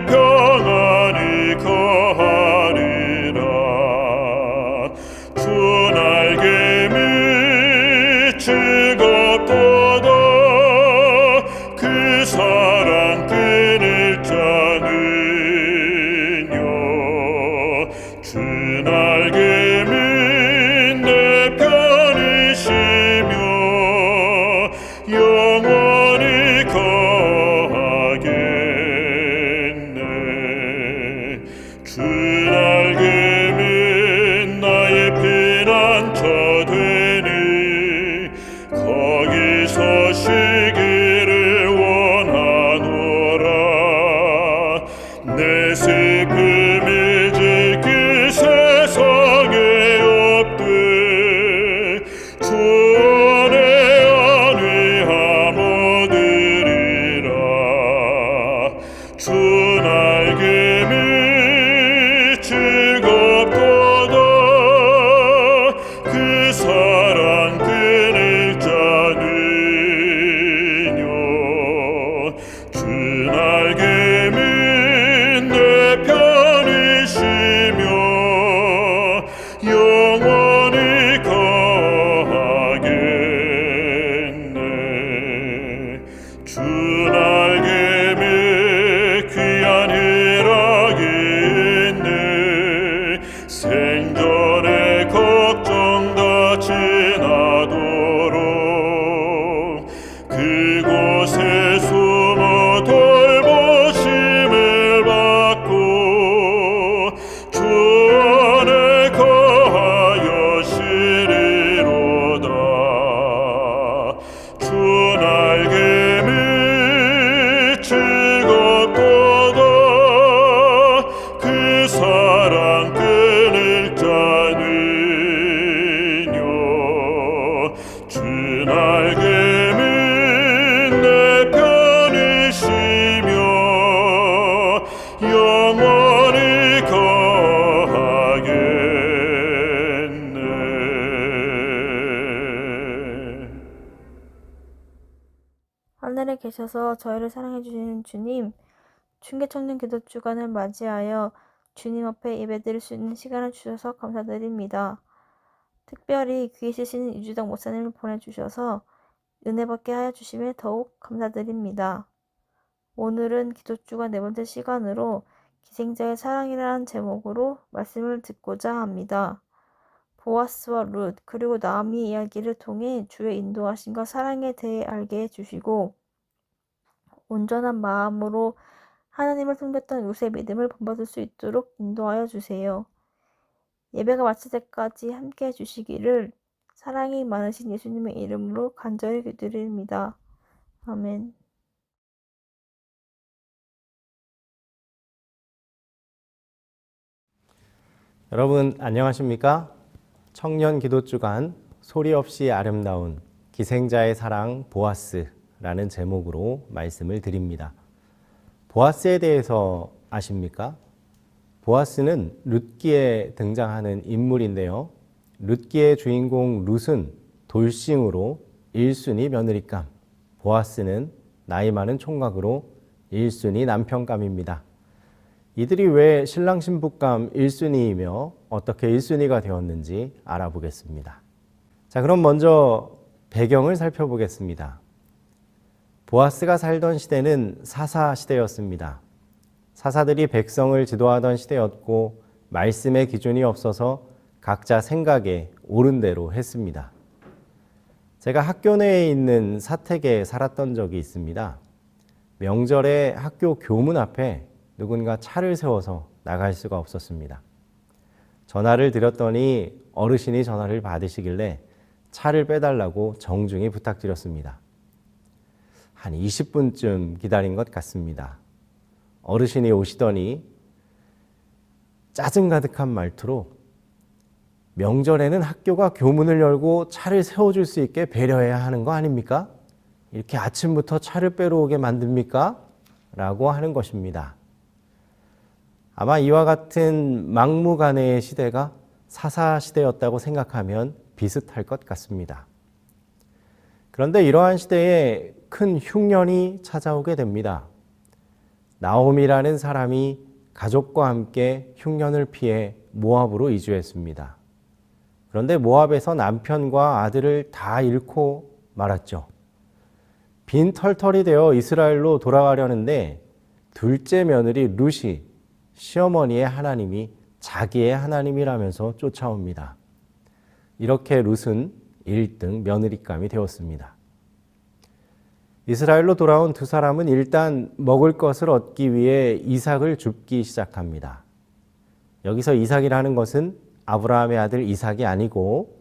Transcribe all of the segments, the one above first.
평안이 거하리라. 주 날개미 즐겁도다. 그 사랑 끊을 자는요. 주 날개미 내 편이시며 영원히 거하겠네. 주 날개미 나의 피난처 되니 거기서 쉬기를 원하노라. 내 슬픔이 지키 세상에 없되 주 안에 안위함 얻으리라. 주 날개미 즐겁도다. 그 사랑 끊을 자는요. 주 날개미 내 편이시며 영원히 거하겠네. 주 날개미 귀한 희락이 있네. 생전에 걱정 다 지나도록 그곳에 숨어 돌보심을 받고 주 안에 거하여 쉬리로다. 주 날개미 즐겁도다. 그 사랑 끊을 자는요. 주 날개미 내 편이시며 영원히 거하겠네. 하늘에 계셔서 저희를 사랑해 주시는 주님, 중계청년 기도 주간을 맞이하여 주님 앞에 예배드릴 수 있는 시간을 주셔서 감사드립니다. 특별히 귀에 쓰시는 이주덕 목사님을 보내주셔서 은혜 받게 하여 주심에 더욱 감사드립니다. 오늘은 기도 주간 네 번째 시간으로 기생자의 사랑이라는 제목으로 말씀을 듣고자 합니다. 보아스와 룻 그리고 나아미의 이야기를 통해 주의 인도하심과 사랑에 대해 알게 해주시고 온전한 마음으로 하나님을 섬겼던 룻의 믿음을 본받을 수 있도록 인도하여 주세요. 예배가 마칠 때까지 함께 해주시기를 사랑이 많으신 예수님의 이름으로 간절히 기도드립니다. 아멘. 여러분 안녕하십니까? 청년 기도주간 소리 없이 아름다운 기생자의 사랑 보아스라는 제목으로 말씀을 드립니다. 보아스에 대해서 아십니까? 보아스는 룻기에 등장하는 인물인데요. 룻기의 주인공 룻은 돌싱으로 1순위 며느리감, 보아스는 나이 많은 총각으로 1순위 남편감입니다. 이들이 왜 신랑 신부감 1순위이며 어떻게 1순위가 되었는지 알아보겠습니다. 자, 그럼 먼저 배경을 살펴보겠습니다. 보아스가 살던 시대는 사사 시대였습니다. 사사들이 백성을 지도하던 시대였고 말씀의 기준이 없어서 각자 생각에 옳은 대로 했습니다. 제가 학교 내에 있는 사택에 살았던 적이 있습니다. 명절에 학교 교문 앞에 누군가 차를 세워서 나갈 수가 없었습니다. 전화를 드렸더니 어르신이 전화를 받으시길래 차를 빼달라고 정중히 부탁드렸습니다. 한 20분쯤 기다린 것 같습니다. 어르신이 오시더니 짜증 가득한 말투로 명절에는 학교가 교문을 열고 차를 세워줄 수 있게 배려해야 하는 거 아닙니까? 이렇게 아침부터 차를 빼러 오게 만듭니까? 라고 하는 것입니다. 아마 이와 같은 막무가내의 시대가 사사시대였다고 생각하면 비슷할 것 같습니다. 그런데 이러한 시대에 큰 흉년이 찾아오게 됩니다. 나오미라는 사람이 가족과 함께 흉년을 피해 모압으로 이주했습니다. 그런데 모압에서 남편과 아들을 다 잃고 말았죠. 빈털털이 되어 이스라엘로 돌아가려는데 둘째 며느리 룻이 시어머니의 하나님이 자기의 하나님이라면서 쫓아옵니다. 이렇게 룻은 1등 며느리감이 되었습니다. 이스라엘로 돌아온 두 사람은 일단 먹을 것을 얻기 위해 이삭을 줍기 시작합니다. 여기서 이삭이라는 것은 아브라함의 아들 이삭이 아니고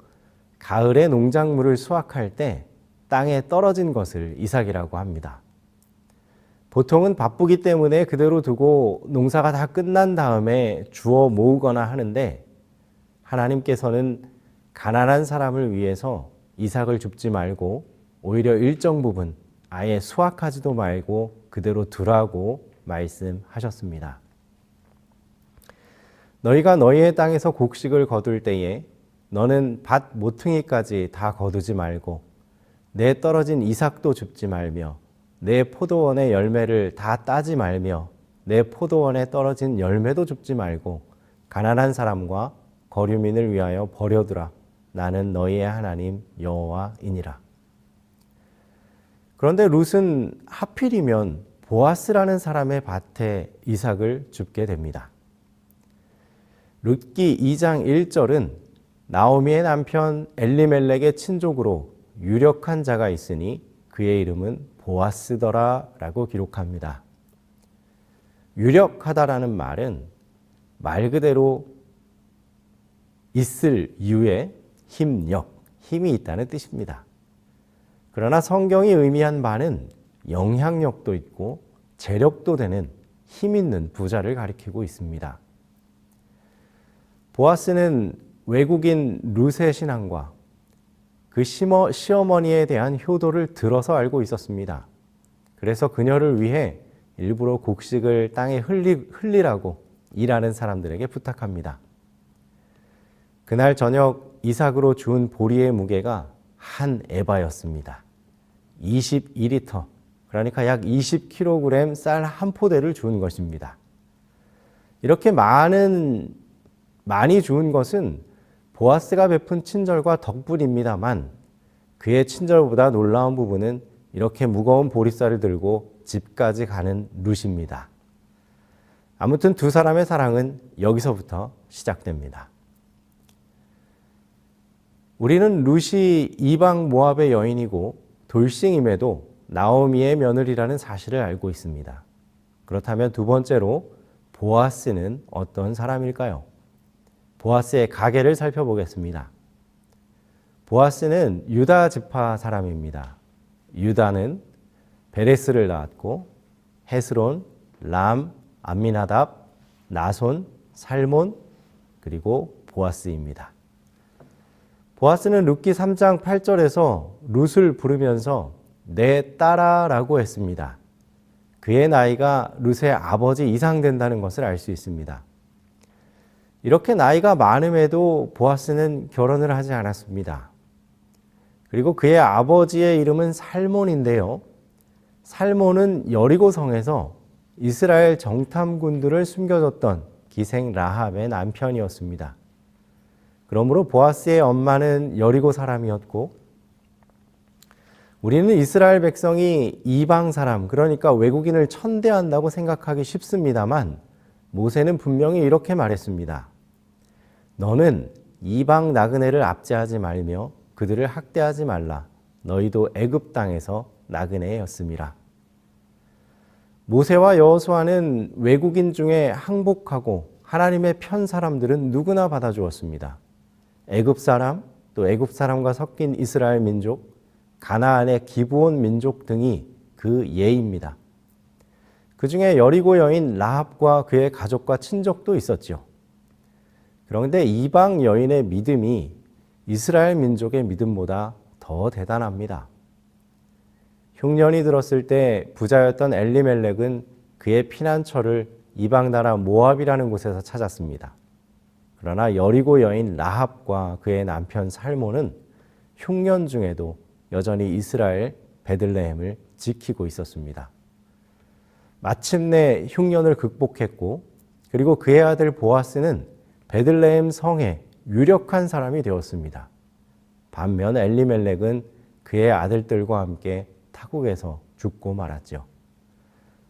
가을에 농작물을 수확할 때 땅에 떨어진 것을 이삭이라고 합니다. 보통은 바쁘기 때문에 그대로 두고 농사가 다 끝난 다음에 주워 모으거나 하는데 하나님께서는 가난한 사람을 위해서 이삭을 줍지 말고 오히려 일정 부분 아예 수확하지도 말고 그대로 두라고 말씀하셨습니다. 너희가 너희의 땅에서 곡식을 거둘 때에 너는 밭 모퉁이까지 다 거두지 말고 내 떨어진 이삭도 줍지 말며 내 포도원의 열매를 다 따지 말며 내 포도원에 떨어진 열매도 줍지 말고 가난한 사람과 거류민을 위하여 버려두라. 나는 너희의 하나님 여호와이니라. 그런데 룻은 하필이면 보아스라는 사람의 밭에 이삭을 줍게 됩니다. 룻기 2장 1절은 나오미의 남편 엘리멜렉의 친족으로 유력한 자가 있으니 그의 이름은 보아스더라 라고 기록합니다. 유력하다라는 말은 말 그대로 있을 이유에 힘이 있다는 뜻입니다. 그러나 성경이 의미한 바는 영향력도 있고 재력도 되는 힘 있는 부자를 가리키고 있습니다. 보아스는 외국인 룻의 신앙과 그 시어머니에 대한 효도를 들어서 알고 있었습니다. 그래서 그녀를 위해 일부러 곡식을 땅에 흘리라고 일하는 사람들에게 부탁합니다. 그날 저녁 이삭으로 주운 보리의 무게가 한 에바였습니다. 22리터, 그러니까 약 20kg 쌀 한 포대를 주운 것입니다. 이렇게 많이 주운 것은 보아스가 베푼 친절과 덕분입니다만 그의 친절보다 놀라운 부분은 이렇게 무거운 보리쌀을 들고 집까지 가는 룻입니다. 아무튼 두 사람의 사랑은 여기서부터 시작됩니다. 우리는 룻이 이방 모압의 여인이고 돌싱임에도 나오미의 며느리라는 사실을 알고 있습니다. 그렇다면 두 번째로 보아스는 어떤 사람일까요? 보아스의 가계를 살펴보겠습니다. 보아스는 유다 지파 사람입니다. 유다는 베레스를 낳았고 헤스론, 람, 암미나답, 나손, 살몬, 그리고 보아스입니다. 보아스는 룻기 3장 8절에서 룻을 부르면서 내 딸아라고 했습니다. 그의 나이가 룻의 아버지 이상 된다는 것을 알 수 있습니다. 이렇게 나이가 많음에도 보아스는 결혼을 하지 않았습니다. 그리고 그의 아버지의 이름은 살몬인데요. 살몬은 여리고성에서 이스라엘 정탐꾼들을 숨겨줬던 기생 라합의 남편이었습니다. 그러므로 보아스의 엄마는 여리고 사람이었고 우리는 이스라엘 백성이 이방 사람, 그러니까 외국인을 천대한다고 생각하기 쉽습니다만 모세는 분명히 이렇게 말했습니다. 너는 이방 나그네를 압제하지 말며 그들을 학대하지 말라. 너희도 애굽 땅에서 나그네였음이라. 모세와 여호수아는 외국인 중에 항복하고 하나님의 편 사람들은 누구나 받아주었습니다. 애굽 사람, 또 애굽 사람과 섞인 이스라엘 민족, 가나안의 기브온 민족 등이 그 예입니다. 그 중에 여리고 여인 라합과 그의 가족과 친족도 있었죠. 그런데 이방 여인의 믿음이 이스라엘 민족의 믿음보다 더 대단합니다. 흉년이 들었을 때 부자였던 엘리멜렉은 그의 피난처를 이방 나라 모압이라는 곳에서 찾았습니다. 그러나 여리고 여인 라합과 그의 남편 살몬은 흉년 중에도 여전히 이스라엘 베들레헴을 지키고 있었습니다. 마침내 흉년을 극복했고 그리고 그의 아들 보아스는 베들레헴 성에 유력한 사람이 되었습니다. 반면 엘리멜렉은 그의 아들들과 함께 타국에서 죽고 말았죠.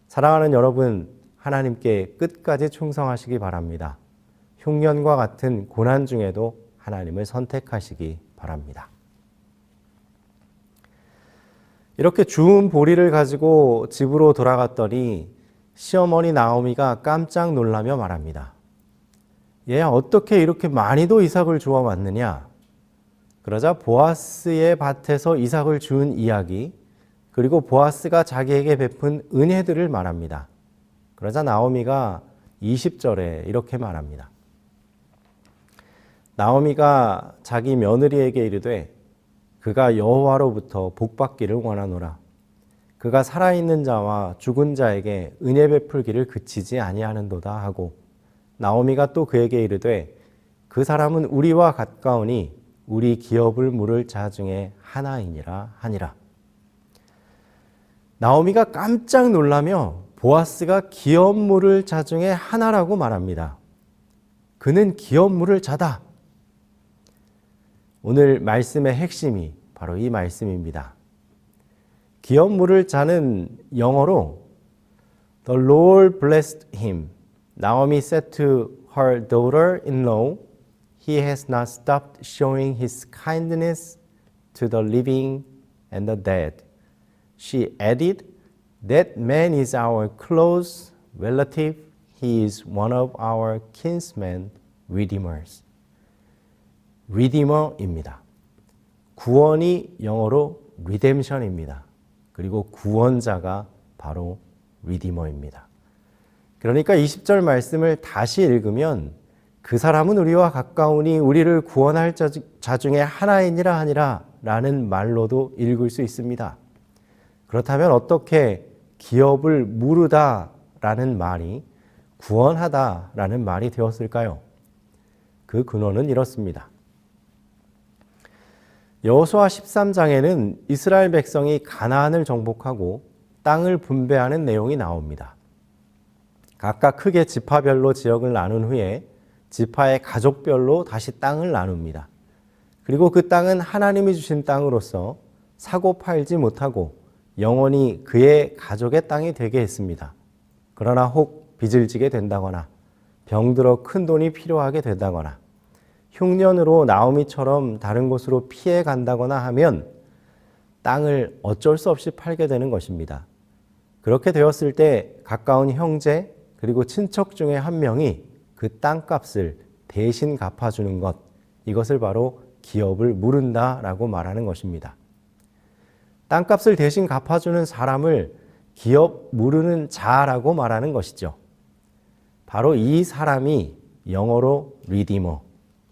사랑하는 여러분, 하나님께 끝까지 충성하시기 바랍니다. 흉년과 같은 고난 중에도 하나님을 선택하시기 바랍니다. 이렇게 주운 보리를 가지고 집으로 돌아갔더니 시어머니 나오미가 깜짝 놀라며 말합니다. 얘 어떻게 이렇게 많이도 이삭을 주워 왔느냐? 그러자 보아스의 밭에서 이삭을 주운 이야기, 그리고 보아스가 자기에게 베푼 은혜들을 말합니다. 그러자 나오미가 20절에 이렇게 말합니다. 나오미가 자기 며느리에게 이르되 그가 여호와로부터 복받기를 원하노라. 그가 살아있는 자와 죽은 자에게 은혜 베풀기를 그치지 아니하는도다 하고, 나오미가 또 그에게 이르되 그 사람은 우리와 가까우니 우리 기업을 물을 자 중에 하나이니라 하니라. 나오미가 깜짝 놀라며 보아스가 기업 물을 자 중에 하나라고 말합니다. 그는 기업 물을 자다. 오늘 말씀의 핵심이 바로 이 말씀입니다. 기업 물을 자는 영어로 The Lord blessed him. Naomi said to her daughter-in-law, He has not stopped showing his kindness to the living and the dead. She added, That man is our close relative. He is one of our kinsmen redeemers. Redeemer입니다. 구원이 영어로 redemption입니다. 그리고 구원자가 바로 Redeemer입니다. 그러니까 20절 말씀을 다시 읽으면 그 사람은 우리와 가까우니 우리를 구원할 자 중에 하나이니라 하니라 라는 말로도 읽을 수 있습니다. 그렇다면 어떻게 기업을 무르다 라는 말이 구원하다 라는 말이 되었을까요? 그 근원은 이렇습니다. 여호수아 13장에는 이스라엘 백성이 가나안을 정복하고 땅을 분배하는 내용이 나옵니다. 각각 크게 지파별로 지역을 나눈 후에 지파의 가족별로 다시 땅을 나눕니다. 그리고 그 땅은 하나님이 주신 땅으로서 사고 팔지 못하고 영원히 그의 가족의 땅이 되게 했습니다. 그러나 혹 빚을 지게 된다거나 병들어 큰 돈이 필요하게 된다거나 흉년으로 나오미처럼 다른 곳으로 피해 간다거나 하면 땅을 어쩔 수 없이 팔게 되는 것입니다. 그렇게 되었을 때 가까운 형제 그리고 친척 중에 한 명이 그 땅값을 대신 갚아주는 것, 이것을 바로 기업을 무른다라고 말하는 것입니다. 땅값을 대신 갚아주는 사람을 기업 무르는 자라고 말하는 것이죠. 바로 이 사람이 영어로 리디머,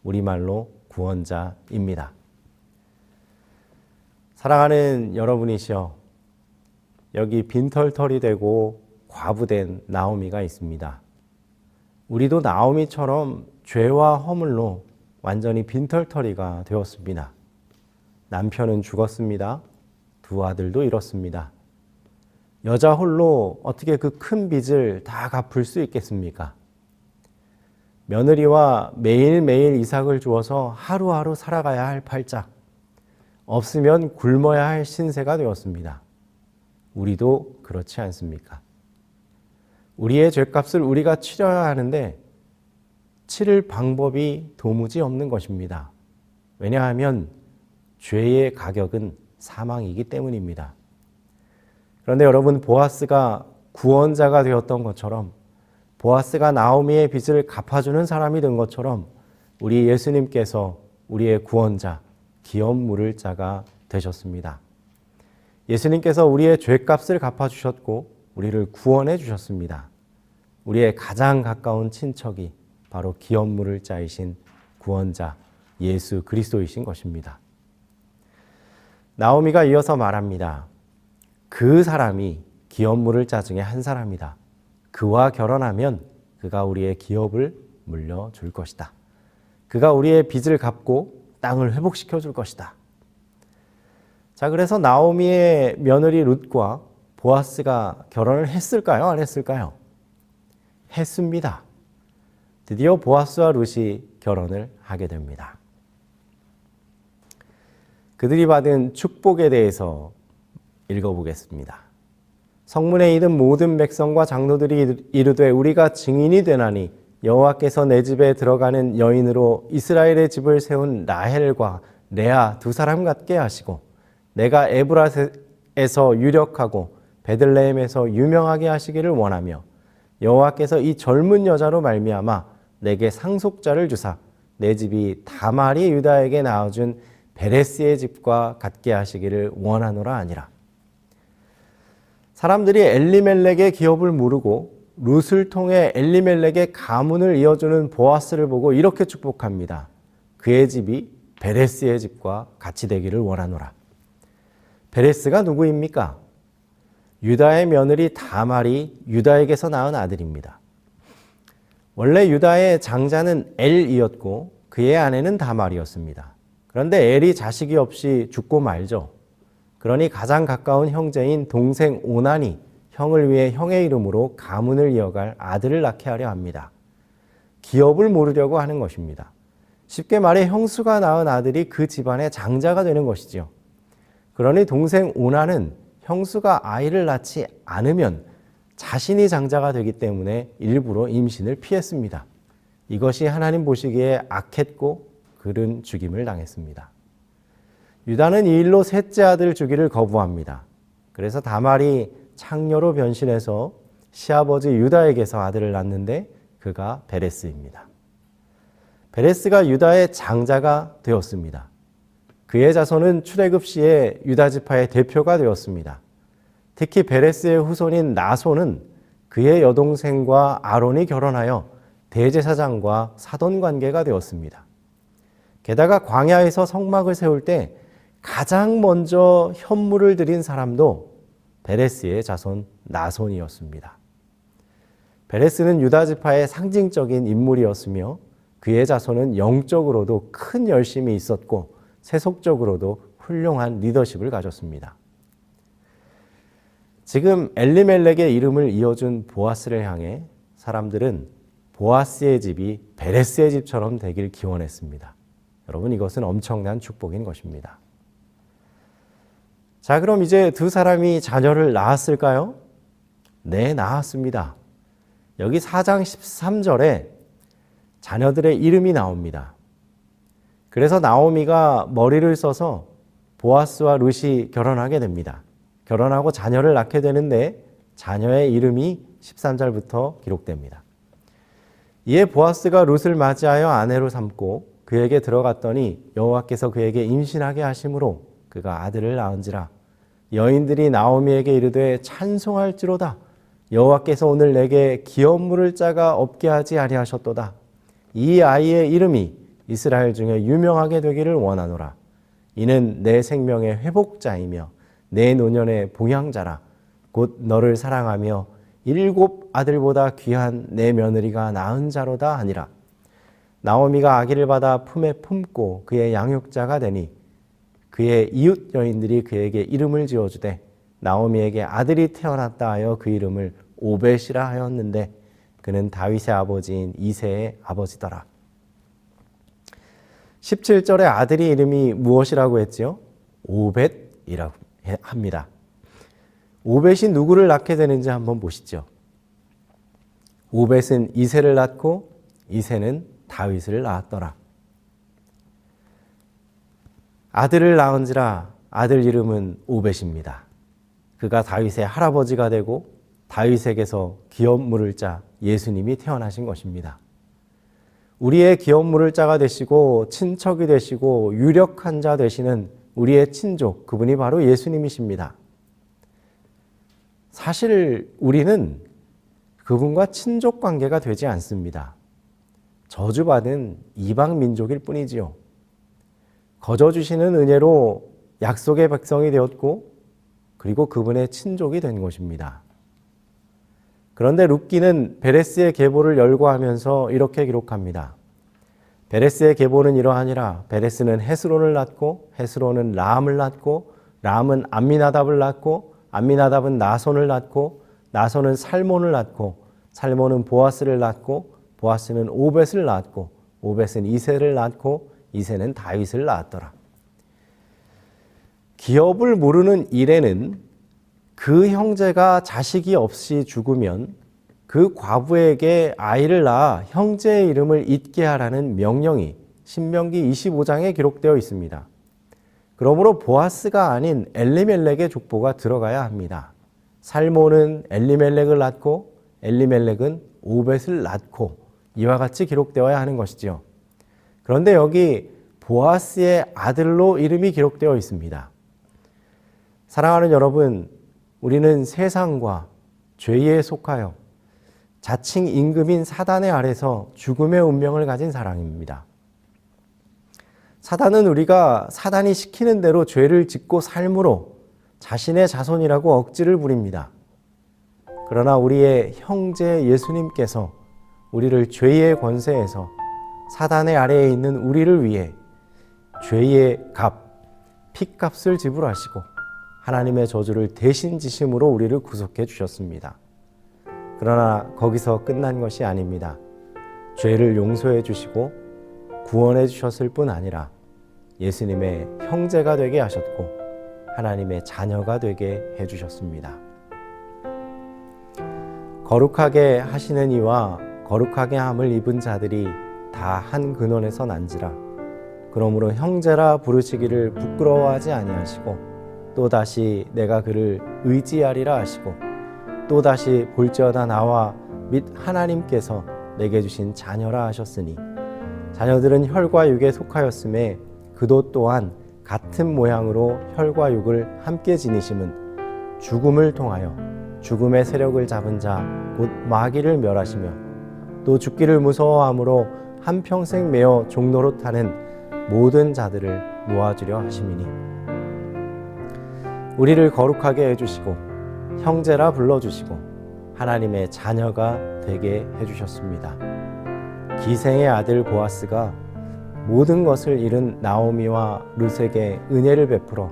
우리말로 구원자입니다. 사랑하는 여러분이시여, 여기 빈털털이 되고 과부된 나오미가 있습니다. 우리도 나오미처럼 죄와 허물로 완전히 빈털터리가 되었습니다. 남편은 죽었습니다. 두 아들도 잃었습니다. 여자 홀로 어떻게 그 큰 빚을 다 갚을 수 있겠습니까? 며느리와 매일매일 이삭을 주어서 하루하루 살아가야 할 팔자, 없으면 굶어야 할 신세가 되었습니다. 우리도 그렇지 않습니까? 우리의 죄값을 우리가 치러야 하는데 치를 방법이 도무지 없는 것입니다. 왜냐하면 죄의 가격은 사망이기 때문입니다. 그런데 여러분, 보아스가 구원자가 되었던 것처럼, 보아스가 나오미의 빚을 갚아주는 사람이 된 것처럼 우리 예수님께서 우리의 구원자, 기업 물을 자가 되셨습니다. 예수님께서 우리의 죄값을 갚아주셨고 우리를 구원해 주셨습니다. 우리의 가장 가까운 친척이 바로 기업 물을 자이신 구원자 예수 그리스도이신 것입니다. 나오미가 이어서 말합니다. 그 사람이 기업 물을 자 중에 한 사람이다. 그와 결혼하면 그가 우리의 기업을 물려줄 것이다. 그가 우리의 빚을 갚고 땅을 회복시켜 줄 것이다. 자, 그래서 나오미의 며느리 룻과 보아스가 결혼을 했을까요? 안 했을까요? 했습니다. 드디어 보아스와 룻이 결혼을 하게 됩니다. 그들이 받은 축복에 대해서 읽어보겠습니다. 성문에 있는 모든 백성과 장로들이 이르되 우리가 증인이 되나니 여호와께서 내 집에 들어가는 여인으로 이스라엘의 집을 세운 라헬과 레아 두 사람 같게 하시고 내가 에브라에서 유력하고 베들레헴에서 유명하게 하시기를 원하며 여호와께서 이 젊은 여자로 말미암아 내게 상속자를 주사 내 집이 다말이 유다에게 낳아준 베레스의 집과 같게 하시기를 원하노라 하니라. 사람들이 엘리멜렉의 기업을 모르고 룻을 통해 엘리멜렉의 가문을 이어주는 보아스를 보고 이렇게 축복합니다. 그의 집이 베레스의 집과 같이 되기를 원하노라. 베레스가 누구입니까? 유다의 며느리 다말이 유다에게서 낳은 아들입니다. 원래 유다의 장자는 엘이었고 그의 아내는 다말이었습니다. 그런데 엘이 자식이 없이 죽고 말죠. 그러니 가장 가까운 형제인 동생 오난이 형을 위해 형의 이름으로 가문을 이어갈 아들을 낳게 하려 합니다. 기업을 모르려고 하는 것입니다. 쉽게 말해 형수가 낳은 아들이 그 집안의 장자가 되는 것이죠. 그러니 동생 오난은 형수가 아이를 낳지 않으면 자신이 장자가 되기 때문에 일부러 임신을 피했습니다. 이것이 하나님 보시기에 악했고 그른 죽임을 당했습니다. 유다는 이 일로 셋째 아들 주기를 거부합니다. 그래서 다말이 창녀로 변신해서 시아버지 유다에게서 아들을 낳는데 그가 베레스입니다. 베레스가 유다의 장자가 되었습니다. 그의 자손은 출애굽 시에 유다 지파의 대표가 되었습니다. 특히 베레스의 후손인 나손은 그의 여동생과 아론이 결혼하여 대제사장과 사돈 관계가 되었습니다. 게다가 광야에서 성막을 세울 때 가장 먼저 현물을 드린 사람도 베레스의 자손 나손이었습니다. 베레스는 유다 지파의 상징적인 인물이었으며 그의 자손은 영적으로도 큰 열심이 있었고 세속적으로도 훌륭한 리더십을 가졌습니다. 지금 엘리멜렉의 이름을 이어준 보아스를 향해 사람들은 보아스의 집이 베레스의 집처럼 되길 기원했습니다. 여러분, 이것은 엄청난 축복인 것입니다. 자, 그럼 이제 두 사람이 자녀를 낳았을까요? 네, 낳았습니다. 여기 4장 13절에 자녀들의 이름이 나옵니다. 그래서 나오미가 머리를 써서 보아스와 룻이 결혼하게 됩니다. 결혼하고 자녀를 낳게 되는데 자녀의 이름이 13절부터 기록됩니다. 이에 보아스가 룻을 맞이하여 아내로 삼고 그에게 들어갔더니 여호와께서 그에게 임신하게 하심으로 그가 아들을 낳은지라. 여인들이 나오미에게 이르되 찬송할지로다. 여호와께서 오늘 내게 기업 물을 자가 없게 하지 아니하셨도다. 이 아이의 이름이 이스라엘 중에 유명하게 되기를 원하노라. 이는 내 생명의 회복자이며 내 노년의 봉양자라. 곧 너를 사랑하며 7 아들보다 귀한 내 며느리가 낳은 자로다 하니라. 나오미가 아기를 받아 품에 품고 그의 양육자가 되니 그의 이웃 여인들이 그에게 이름을 지어주되 나오미에게 아들이 태어났다 하여 그 이름을 오벳이라 하였는데 그는 다윗의 아버지인 이새의 아버지더라. 17절에 아들이 이름이 무엇이라고 했지요? 오벳이라고 합니다. 오벳이 누구를 낳게 되는지 한번 보시죠. 오벳은 이새를 낳고 이새는 다윗을 낳았더라. 아들을 낳은지라 아들 이름은 오벳입니다. 그가 다윗의 할아버지가 되고 다윗에게서 기업 물을 자 예수님이 태어나신 것입니다. 우리의 기업 물을 자가 되시고 친척이 되시고 유력한 자 되시는 우리의 친족, 그분이 바로 예수님이십니다. 사실 우리는 그분과 친족 관계가 되지 않습니다. 저주받은 이방 민족일 뿐이지요. 거저 주시는 은혜로 약속의 백성이 되었고 그리고 그분의 친족이 된 것입니다. 그런데 룻기는 베레스의 계보를 열거하면서 이렇게 기록합니다. 베레스의 계보는 이러하니라. 베레스는 헤스론을 낳고 헤스론은 라암을 낳고 라암은 암미나답을 낳고 암미나답은 나손을 낳고 나손은 살몬을 낳고 살몬은 보아스를 낳고 보아스는 오벳을 낳았고 오벳은 이새를 낳고 이새는 다윗을 낳았더라. 기업을 모르는 일에는 그 형제가 자식이 없이 죽으면 그 과부에게 아이를 낳아 형제의 이름을 잊게 하라는 명령이 신명기 25장에 기록되어 있습니다. 그러므로 보아스가 아닌 엘리멜렉의 족보가 들어가야 합니다. 살몬은 엘리멜렉을 낳고 엘리멜렉은 오벳을 낳고 이와 같이 기록되어야 하는 것이죠. 그런데 여기 보아스의 아들로 이름이 기록되어 있습니다. 사랑하는 여러분, 우리는 세상과 죄에 속하여 자칭 임금인 사단의 아래서 죽음의 운명을 가진 사람입니다. 사단은 우리가 사단이 시키는 대로 죄를 짓고 삶으로 자신의 자손이라고 억지를 부립니다. 그러나 우리의 형제 예수님께서 우리를 죄의 권세에서 사단의 아래에 있는 우리를 위해 죄의 값, 핏값을 지불하시고 하나님의 저주를 대신 지심으로 우리를 구속해 주셨습니다. 그러나 거기서 끝난 것이 아닙니다. 죄를 용서해 주시고 구원해 주셨을 뿐 아니라 예수님의 형제가 되게 하셨고 하나님의 자녀가 되게 해 주셨습니다. 거룩하게 하시는 이와 거룩하게 함을 입은 자들이 다 한 근원에서 난지라. 그러므로 형제라 부르시기를 부끄러워하지 아니하시고 또다시 내가 그를 의지하리라 하시고 또다시 볼지어다 나와 및 하나님께서 내게 주신 자녀라 하셨으니 자녀들은 혈과 육에 속하였음에 그도 또한 같은 모양으로 혈과 육을 함께 지니심은 죽음을 통하여 죽음의 세력을 잡은 자 곧 마귀를 멸하시며 또 죽기를 무서워함으로 한평생 매어 종노릇 하는 모든 자들을 모아주려 하심이니 우리를 거룩하게 해주시고 형제라 불러주시고 하나님의 자녀가 되게 해주셨습니다. 기생의 아들 보아스가 모든 것을 잃은 나오미와 룻에게 은혜를 베풀어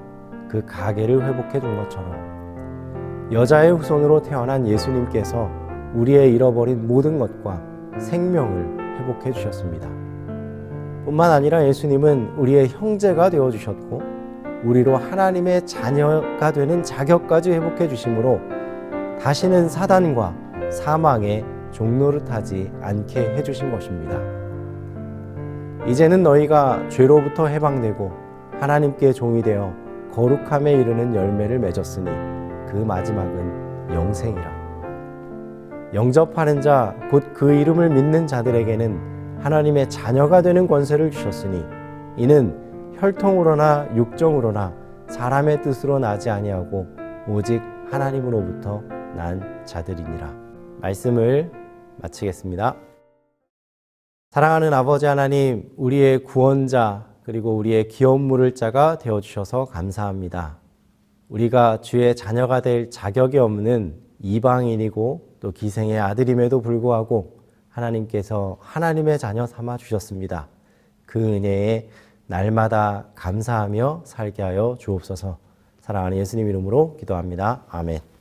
그 가게를 회복해 준 것처럼 여자의 후손으로 태어난 예수님께서 우리의 잃어버린 모든 것과 생명을 회복해 주셨습니다. 뿐만 아니라 예수님은 우리의 형제가 되어 주셨고 우리로 하나님의 자녀가 되는 자격까지 회복해 주심으로 다시는 사단과 사망에 종노릇하지 않게 해주신 것입니다. 이제는 너희가 죄로부터 해방되고 하나님께 종이 되어 거룩함에 이르는 열매를 맺었으니 그 마지막은 영생이라. 영접하는 자 곧 그 이름을 믿는 자들에게는 하나님의 자녀가 되는 권세를 주셨으니 이는 혈통으로나 육정으로나 사람의 뜻으로 나지 아니하고 오직 하나님으로부터 난 자들이니라. 말씀을 마치겠습니다. 사랑하는 아버지 하나님, 우리의 구원자 그리고 우리의 기업 물을 자가 되어주셔서 감사합니다. 우리가 주의 자녀가 될 자격이 없는 이방인이고 또 기생의 아들임에도 불구하고 하나님께서 하나님의 자녀 삼아 주셨습니다. 그 은혜에 날마다 감사하며 살게 하여 주옵소서. 사랑하는 예수님 이름으로 기도합니다. 아멘.